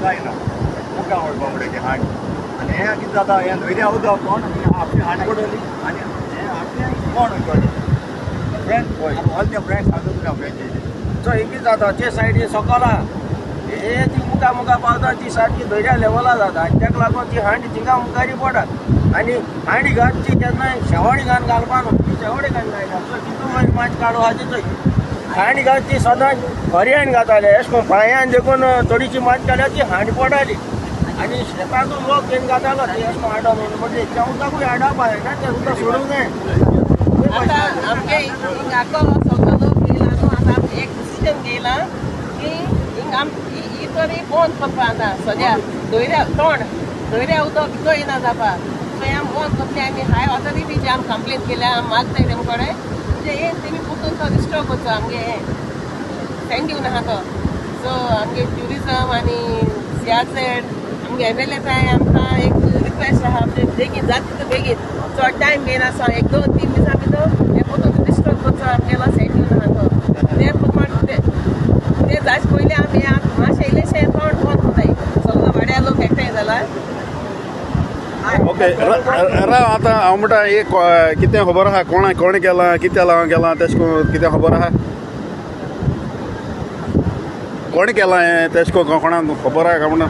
जायना मुखार वळपा फुडें हांड आनी हें कितें जाता हें धैर्य उदक कोण आपली हांड पडली आनी हें आपलें कोण फ्रेंड ऑल द फ्रेंड्स सांगता तुका फ्रेंड सो हे कितें जाता ते सायडीन सकला हे ती मुखार पावता ती सारकी दर्या लेवला जाता आनी ताका लागून ती हांडी थिंगा मुखारी पडत आनी हांडी घालची केन्ना शेवाळी घान घालपा न्हू ती शेवाळी घान घायना सो तितून मागीर मात काडू आहा थंय हांडी घालची सदांच खऱ्यान घाताले अशें करून पांयान देखून थोडीशी मात काडल्यार ती हांडी पडटाली आनी शेतांतून लोक घेवन घातालो ती अशें करून हाडप म्हणून म्हणजे त्या उदकूय हाडप ना तें उदक सोडूंक जाय आमगे हिंगाको सगळो लोक घेयला न्हू आतां एक डिसिजन घेयला की हिंगा ही तरी बंद करपा आतां सद्या दर्या उदक भितर येना जावपा सो हें आमी बंद करतले आनी हाय ऑथॉरिटी जी आमी कंप्लेन केल्या मागताय तेम कडेन म्हणजे हे तेमी परतून तो रिस्टोर करचो आमगे हें सँड दिवन आहा तो सो आमगे ट्युरिजम आनी CRZ आमगे MLA जाय आमकां एक रिक्वेस्ट आहा म्हणजे बेगीन जाता तितलो बेगीन चड टायम घेयना आसा 1-2-3 दिसां भितर हे परतून रिस्टोर करचो आमगेलो सँड दिवन आहा तो ते प्रमाण ते जायच पयलीं आमी मातशें इल्लेशें तोंड बंद कोताय सगळो वाड्या लोक एकठांय जाला ओके राव आतां हांव म्हणटा एक कितें खबर आहा कोणें केलां कित्या लागून केलां तेश कोन्न कितें खबर आहा कोणें केलां हें तेश कोन्न कोणाक खबर आहा काय म्हणून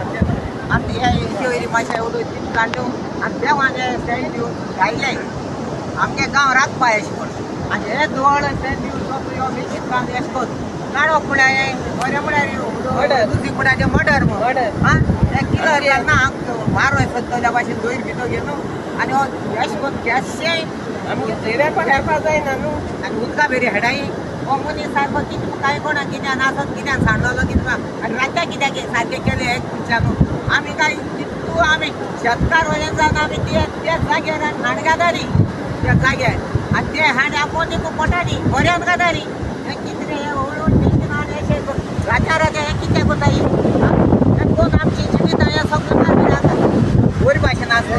आमी हे वयली मातशें उदक काडून आनी देवाचे सँड दिवन घायले आमगे गांव राखपा अशें करून आनी हे दोळ सँड दिवन सगळो मिशीत बांद अशें करून काडप म्हळ्यार बरें म्हळ्यार दुसरी म्हळ्यार मर्डर म्हणून आं ते किलर केन्ना मारो सत्तल्या भाशेन दोयर भितर गेलो आनी हो अशें करून गॅसशें आमगे दर्या पण हेरपा जायना न्हू आनी उदका बेरी हेडाई हो मनीस सारको कितें कांय कोणाक कित्याक नासत कित्याक सांडलो कितें आनी रातच्या कित्याक सारकें केलें एक मनशान आमी काय तितू आमी शेतकार वयल्यान जावन आमी त्याच जाग्यार हांड घाताली त्या जाग्यार आनी ते हांड आपोवन पडटाली बऱ्यान घाताली हें कितें हें हळू टेंशन आनी अशें रातच्या हें कितें कोताय हें कोण आमची जिवीत हें सगळें मारून आसा बरी भाशेन आसलो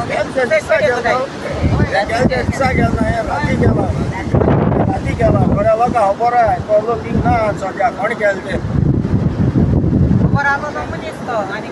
राती गेला थोड्या लोकांक खबर आहा तो लोक थिंग ना सद्या कोण केलें तें खबर आसलो तो मनीस तो आनी